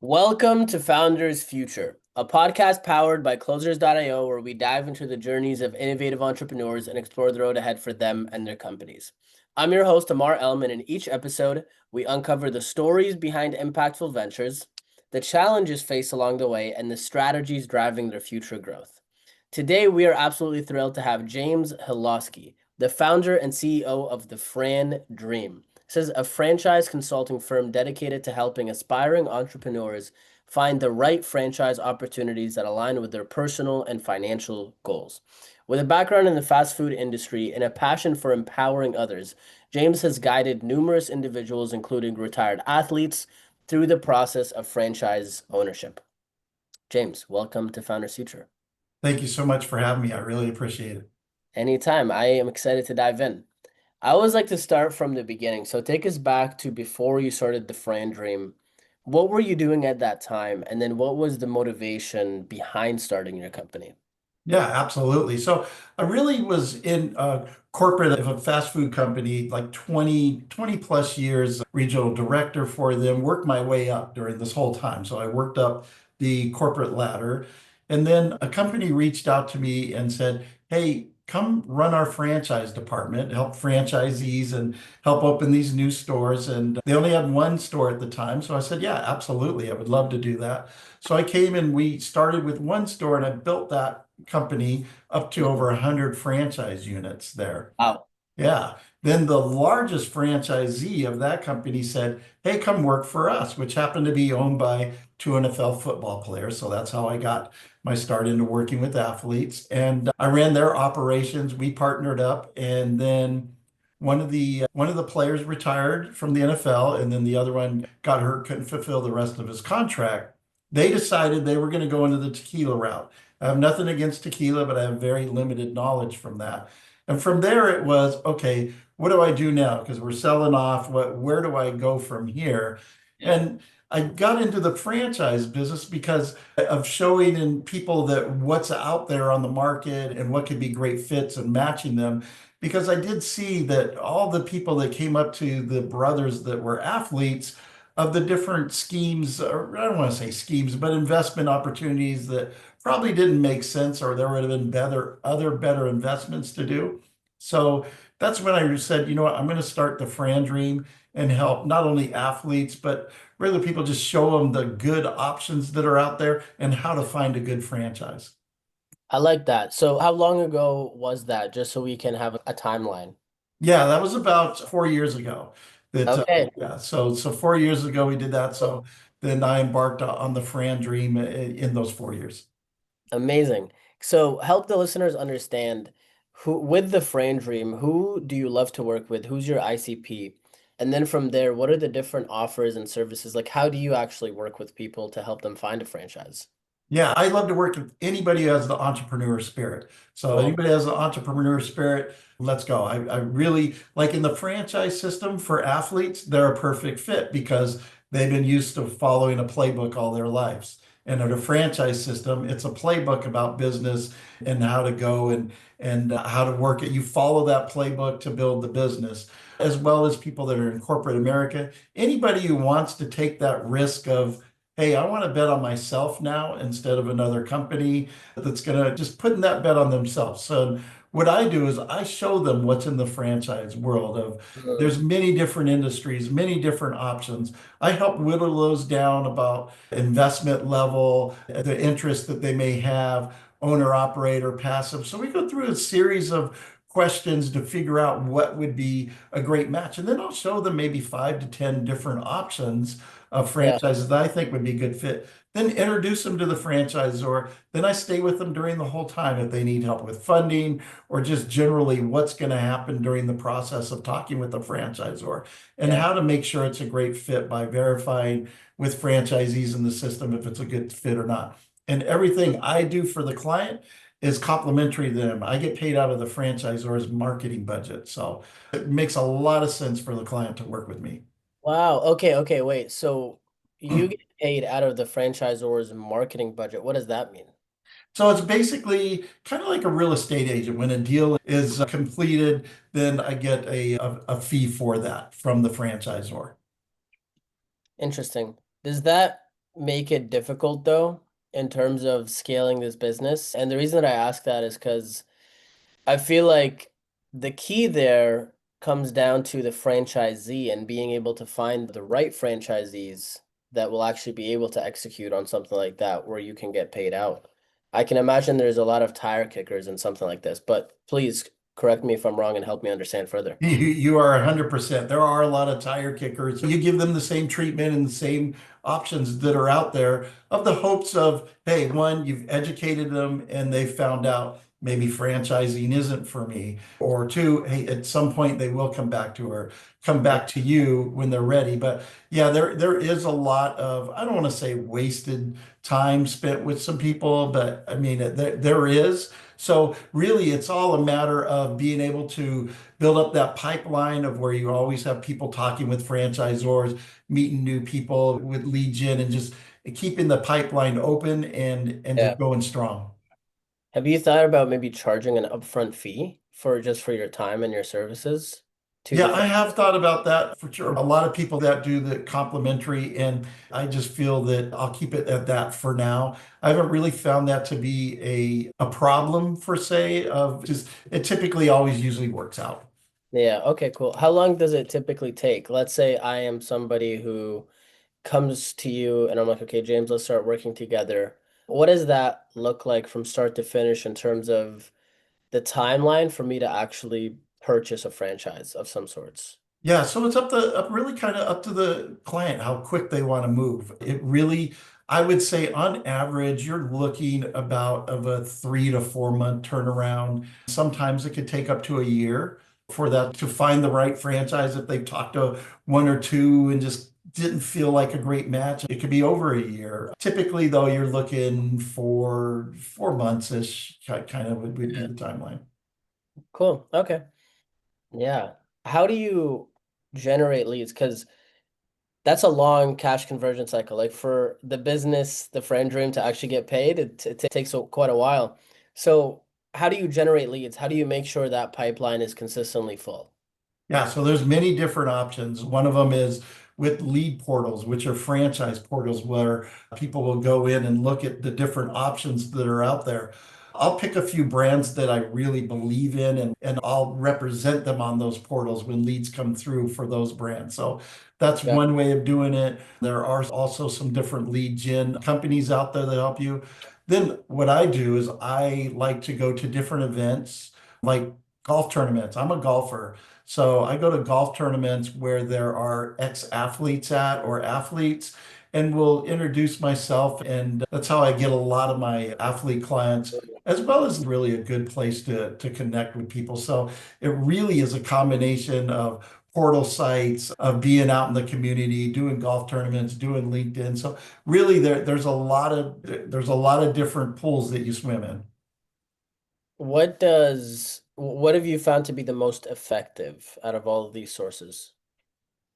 Welcome to Founders Future, a podcast powered by Closers.io, where we dive into the journeys of innovative entrepreneurs and explore the road ahead for them and their companies. I'm your host, Ammar, and in each episode, we uncover the stories behind impactful ventures, the challenges faced along the way, and the strategies driving their future growth. Today, we are absolutely thrilled to have James Hilovsky, the founder and CEO of The FranDream. This is a franchise consulting firm dedicated to helping aspiring entrepreneurs find the right franchise opportunities that align with their personal and financial goals. With a background in the fast food industry and a passion for empowering others, James has guided numerous individuals, including retired athletes, through the process of franchise ownership. James, welcome to Founders Future. Thank you so much for having me. I really appreciate it. Anytime. I am excited to dive in. I always like to start from the beginning. So take us back to before you started the FranDream. What were you doing at that time? And then what was the motivation behind starting your company? Yeah, absolutely. So I really was in corporate of a fast food company, like 20 plus years, regional director for them, worked my way up during this whole time. So I worked up the corporate ladder. And then a company reached out to me and said, hey, come run our franchise department, help franchisees and help open these new stores. And they only had one store at the time. So I said, yeah, absolutely. I would love to do that. So I came and we started with one store and I built that company up to over 100 franchise units there. Wow. Yeah. Then the largest franchisee of that company said, hey, come work for us, which happened to be owned by two NFL football players. So that's how I got my start into working with athletes. And I ran their operations. We partnered up. And then one of the players retired from the NFL, and then the other one got hurt, couldn't fulfill the rest of his contract. They decided they were going to go into the tequila route. I have nothing against tequila, but I have very limited knowledge from that. And from there, it was, okay, what do I do now? Because we're selling off. Where do I go from here? Yeah. And I got into the franchise business because of showing in people that what's out there on the market and what could be great fits and matching them. Because I did see that all the people that came up to the brothers that were athletes of the different schemes, or I don't want to say schemes, but investment opportunities that probably didn't make sense, or there would have been better investments to do. So that's when I said, you know what, I'm going to start the FranDream and help not only athletes, but really people, just show them the good options that are out there and how to find a good franchise. I like that. So how long ago was that? Just so we can have a timeline. Yeah, that was about 4 years ago. That Okay. yeah, so 4 years ago we did that. So then I embarked on the FranDream in those 4 years. Amazing. So help the listeners understand who with the FranDream, who do you love to work with? Who's your ICP? And then from there, what are the different offers and services? Like, how do you actually work with people to help them find a franchise? Yeah, I love to work with anybody who has the entrepreneur spirit. So Oh, anybody has the entrepreneur spirit, let's go. I really like in the franchise system for athletes, they're a perfect fit because they've been used to following a playbook all their lives. And in a franchise system, it's a playbook about business and how to go and how to work it. You follow that playbook to build the business, as well as people that are in corporate America. Anybody who wants to take that risk of, hey, I want to bet on myself now instead of another company that's going to just putting that bet on themselves. So what I do is I show them what's in the franchise world of mm, there's many different industries, many different options. I help whittle those down about investment level, the interest that they may have, owner operator, passive. So we go through a series of questions to figure out what would be a great match. And then I'll show them maybe 5 to 10 different options of yeah. franchises that I think would be a good fit. Then introduce them to the franchisor. Then I stay with them during the whole time if they need help with funding or just generally what's going to happen during the process of talking with the franchisor and Yeah. how to make sure it's a great fit by verifying with franchisees in the system if it's a good fit or not. And everything I do for the client is complimentary to them. I get paid out of the franchisor's marketing budget. So it makes a lot of sense for the client to work with me. Wow. Okay. Okay. Wait. So you get paid out of the franchisor's marketing budget. What does that mean? So it's basically kind of like a real estate agent. When a deal is completed, then I get a fee for that from the franchisor. Interesting. Does that make it difficult though in terms of scaling this business? And the reason that I ask that is because I feel like the key there comes down to the franchisee and being able to find the right franchisees that will actually be able to execute on something like that where you can get paid out. I can imagine there's a lot of tire kickers in something like this, but please correct me if I'm wrong and help me understand further. You are 100%. There are a lot of tire kickers. You give them the same treatment and the same options that are out there of the hopes of, hey, one, you've educated them and they found out maybe franchising isn't for me. Or two, hey, at some point they will come Yeah. back to you when they're ready. But yeah, there is a lot of, I don't want to say wasted time spent with some people, but I mean, there is. So really, it's all a matter of being able to build up that pipeline of where you always have people talking with franchisors, meeting new people with lead gen, and just keeping the pipeline open and just Yeah. going strong. Have you thought about maybe charging an upfront fee for just for your time and your services to Yeah, the I front? have thought about that for sure. A lot of people that do the complimentary, and I just feel that I'll keep it at that for now. I haven't really found that to be a problem per se of just it typically always usually works out. Yeah, okay, cool. How long does it typically take? Let's say I am somebody who comes to you and I'm like, okay, James, let's start working together. What does that look like from start to finish in terms of the timeline for me to actually purchase a franchise of some sorts? Yeah, so it's really kind of up to the client how quick they want to move. It really, I would say on average, you're looking about of a 3 to 4 month turnaround. Sometimes it could take up to a year for that to find the right franchise. If they've talked to one or two and just didn't feel like a great match, it could be over a year. Typically, though, you're looking for 4 months-ish, kind of would be Yeah. the timeline. Cool. Okay. Yeah. How do you generate leads? Because that's a long cash conversion cycle. Like for the business, the FranDream to actually get paid, it takes quite a while. So how do you generate leads? How do you make sure that pipeline is consistently full? Yeah, so there's many different options. One of them is with lead portals, which are franchise portals where people will go in and look at the different options that are out there. I'll pick a few brands that I really believe in and I'll represent them on those portals when leads come through for those brands. So that's Yeah. one way of doing it. There are also some different lead gen companies out there that help you. Then what I do is I like to go to different events like golf tournaments. I'm a golfer. So I go to golf tournaments where there are ex-athletes at or athletes and will introduce myself. And that's how I get a lot of my athlete clients, as well as really a good place to connect with people. So it really is a combination of portal sites, of being out in the community, doing golf tournaments, doing LinkedIn. So really there's a lot of different pools that you swim in. What have you found to be the most effective out of all of these sources?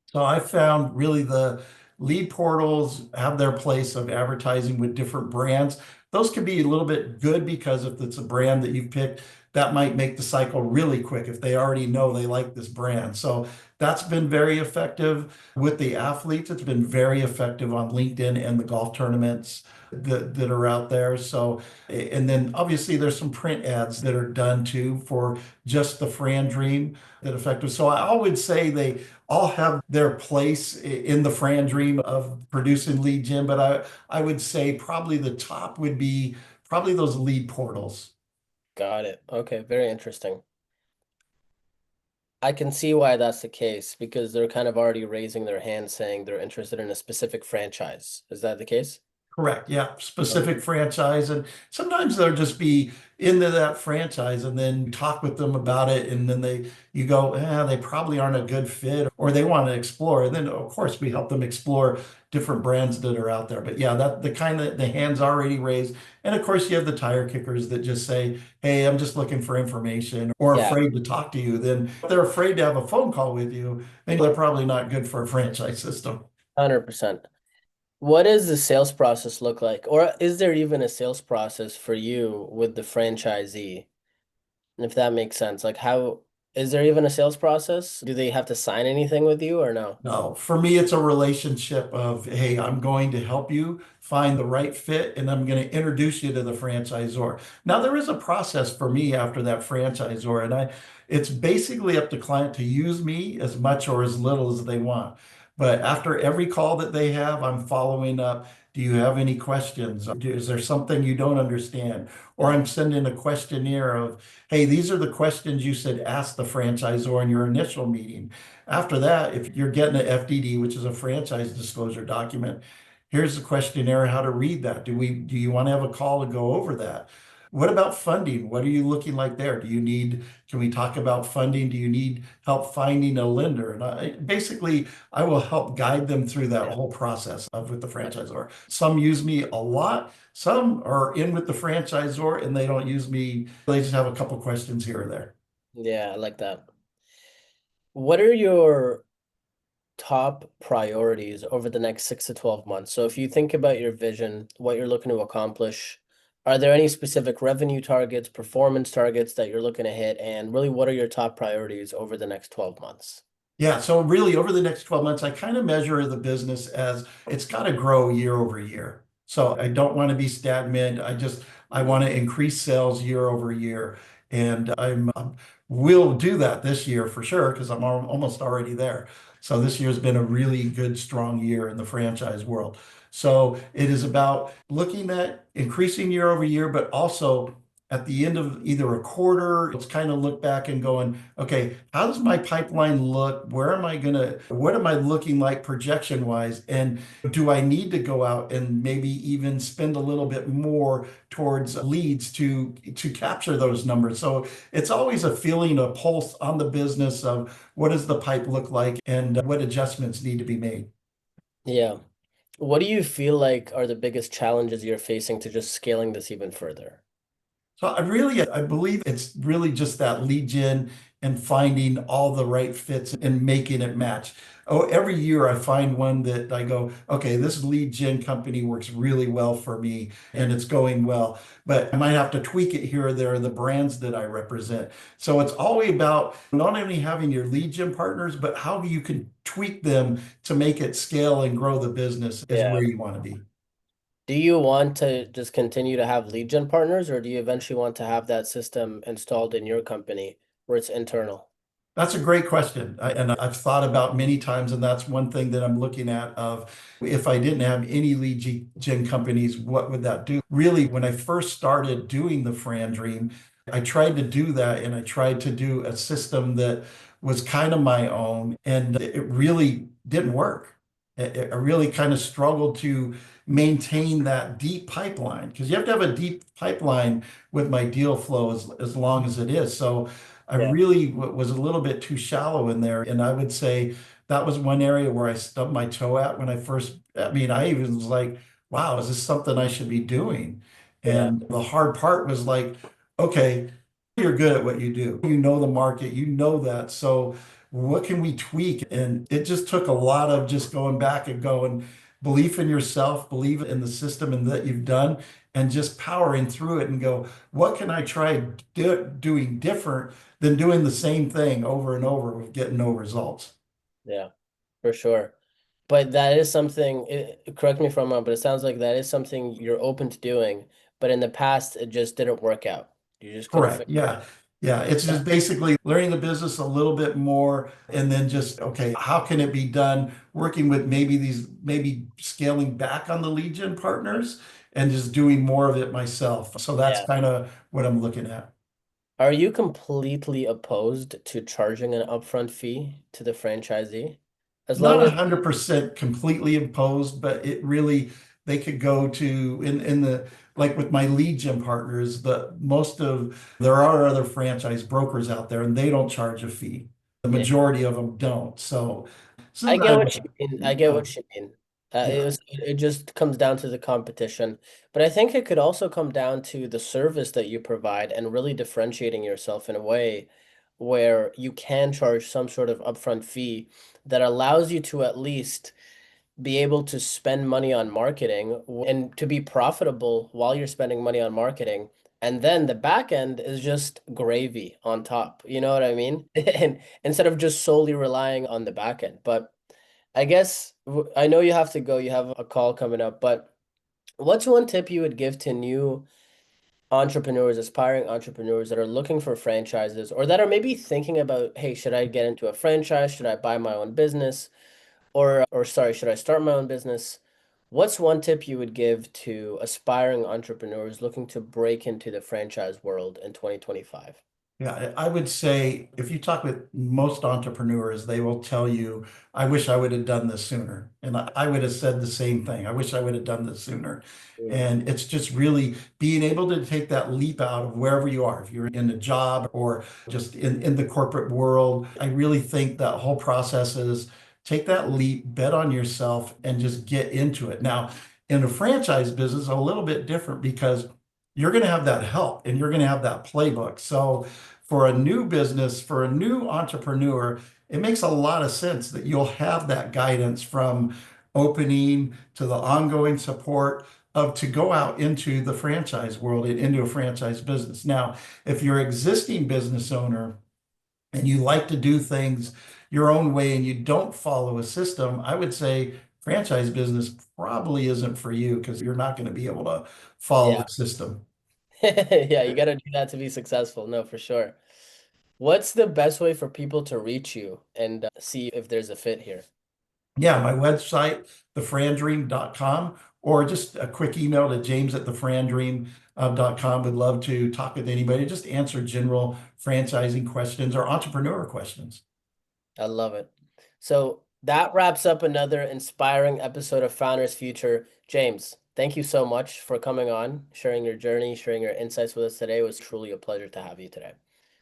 So I found really the lead portals have their place of advertising with different brands. Those can be a little bit good because if it's a brand that you've picked, that might make the cycle really quick if they already know they like this brand. So that's been very effective with the athletes. It's been very effective on LinkedIn and the golf tournaments that are out there. So, and then obviously there's some print ads that are done too for just the FranDream that effective. So I would say they all have their place in the FranDream of producing lead gen, but I would say probably the top would be probably those lead portals. Got it. Okay, very interesting. I can see why that's the case because they're kind of already raising their hand saying they're interested in a specific franchise. Is that the case? Correct. Yeah. Okay. Specific franchise. And sometimes they'll just be into that franchise and then talk with them about it. And then you go, they probably aren't a good fit or they want to explore. And then, of course, we help them explore different brands that are out there. But yeah, that the kind of the hands already raised. And of course, you have the tire kickers that just say, hey, I'm just looking for information or Yeah, afraid to talk to you. Then if they're afraid to have a phone call with you, then they're probably not good for a franchise system. 100%. What does the sales process look like? Or is there even a sales process for you with the franchisee? If that makes sense. Like how Is there even a sales process? Do they have to sign anything with you or no? No, for me, it's a relationship of, hey, I'm going to help you find the right fit and I'm going to introduce you to the franchisor. Now, there is a process for me after that franchisor, and it's basically up to client to use me as much or as little as they want. But after every call that they have, I'm following up. Do you have any questions? Is there something you don't understand? Or I'm sending a questionnaire of, hey, these are the questions you said ask the franchisor in your initial meeting. After that, if you're getting an FDD, which is a franchise disclosure document, here's the questionnaire, how to read that. Do you want to have a call to go over that? What about funding? What are you looking like there? Can we talk about funding? Do you need help finding a lender? And basically, I will help guide them through that Yeah. whole process of with the franchisor. Some use me a lot. Some are in with the franchisor and they don't use me. They just have a couple questions here or there. Yeah, I like that. What are your top priorities over the next 6 to 12 months? So if you think about your vision, what you're looking to accomplish, are there any specific revenue targets, performance targets that you're looking to hit? And really, what are your top priorities over the next 12 months? Yeah, so really over the next 12 months, I kind of measure the business as it's got to grow year over year. So I don't want to be stagnant. I Mhm. want to increase sales year over year. And will do that this year for sure because I'm almost already there. So this year's been a really good, strong year in the franchise world. So it is about looking at increasing year over year, but also at the end of either a quarter, let's kind of look back and going, okay, how does my pipeline look? What am I looking like projection wise? And do I need to go out and maybe even spend a little bit more towards leads to capture those numbers? So it's always a feeling, a pulse on the business of what does the pipe look like and what adjustments need to be made. Yeah. What do you feel like are the biggest challenges you're facing to just scaling this even further? So I believe it's really just that lead gen and finding all the right fits and making it match. Oh, every year I find one that I go, okay, this lead gen company works really well for me and it's going well, but I might have to tweak it here or there, the brands that I represent. So it's always about not only having your lead gen partners, but how you can tweak them to make it scale and grow the business is Yeah. where you want to be. Do you want to just continue to have lead gen partners, or do you eventually want to have that system installed in your company where it's internal? That's a great question. And I've thought about many times, and that's one thing that I'm looking at of if I didn't have any gen companies, what would that do? Really, when I first started doing the FranDream, I tried to do that and I tried to do a system that was kind of my own, and it really didn't work. I really kind of struggled to maintain that deep pipeline because you have to have a deep pipeline with my deal flow as long as it is. So I Yeah. really was a little bit too shallow in there. And I would say that was one area where I stubbed my toe at when I first, I mean, I even was like, wow, is this something I should be doing? Yeah. And the hard part was like, okay, you're good at what you do. You know the market, you know that. So what can we tweak? And it just took a lot of just going back and going, belief in yourself, believe in the system and that you've done, and just powering through it and go, what can I try doing different than doing the same thing over and over with getting no results? Yeah, for sure. But that is something, correct me if I'm wrong, but it sounds like that is something you're open to doing, but in the past it just didn't work out. You just couldn't Correct. figure Yeah. Yeah. It's it out. just basically learning the business a little bit more and then just, okay, how can it be done? Working with maybe scaling back on the lead gen partners and just doing more of it myself. So that's Yeah. kind of what I'm looking at. Are you completely opposed to charging an upfront fee to the franchisee? As Not long as, 100% completely imposed, but it really, they could go to in the like with my lead gen partners, there are other franchise brokers out there and they don't charge a fee. The yeah. majority of them don't. I So get what you mean. I get yeah, what you mean. yeah. It just comes down to the competition. But I think it could also come down to the service that you provide and really differentiating yourself in a way where you can charge some sort of upfront fee that allows you to at least be able to spend money on marketing and to be profitable while you're spending money on marketing. And then the back end is just gravy on top. You know what I mean? And instead of just solely relying on the back end. But I guess I know you have to go, you have a call coming up, but what's one tip you would give to new entrepreneurs, aspiring entrepreneurs that are looking for franchises or that are maybe thinking about, hey, should I get into a franchise? Should I buy my own business? Or sorry, should I start my own business? What's one tip you would give to aspiring entrepreneurs looking to break into the franchise world in 2025? Yeah, I would say if you talk with most entrepreneurs, they will tell you, I wish I would have done this sooner. And I would have said the same thing. I wish I would have done this sooner. Mm. And it's just really being able to take that leap out of wherever you are, if you're in a job or just in the corporate world. I really think that whole process is take that leap, bet on yourself, and just get into it. Now, in a franchise business, a little bit different because you're going to have that help and you're going to have that playbook. So, for a new business, for a new entrepreneur, it makes a lot of sense that you'll have that guidance from opening to the ongoing support of to go out into the franchise world and into a franchise business. Now, if you're an existing business owner and you like to do things your own way and you don't follow a system, I would say franchise business probably isn't for you because you're not going to be able to follow Yeah. the system. Yeah, you got to do that to be successful. No, for sure. What's the best way for people to reach you and see if there's a fit here? Yeah, my website, thefrandream.com, or just a quick email to james at thefrandream.com. Would love to talk with anybody, just answer general franchising questions or entrepreneur questions. I love it. So that wraps up another inspiring episode of Founders Future. James, thank you so much for coming on, sharing your journey, sharing your insights with us today. It was truly a pleasure to have you today.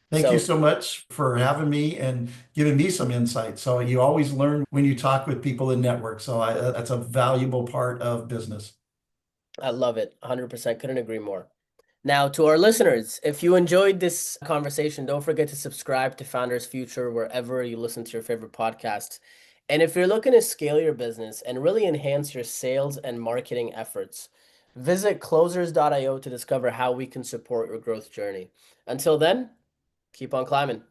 Thank you So so much for having me and giving me some insight. So you always learn when you talk with people in network. So that's a valuable part of business. I love it. 100%. Couldn't agree more. Now, to our listeners, if you enjoyed this conversation, don't forget to subscribe to Founders Future wherever you listen to your favorite podcasts. And if you're looking to scale your business and really enhance your sales and marketing efforts, visit closers.io to discover how we can support your growth journey. Until then, keep on climbing.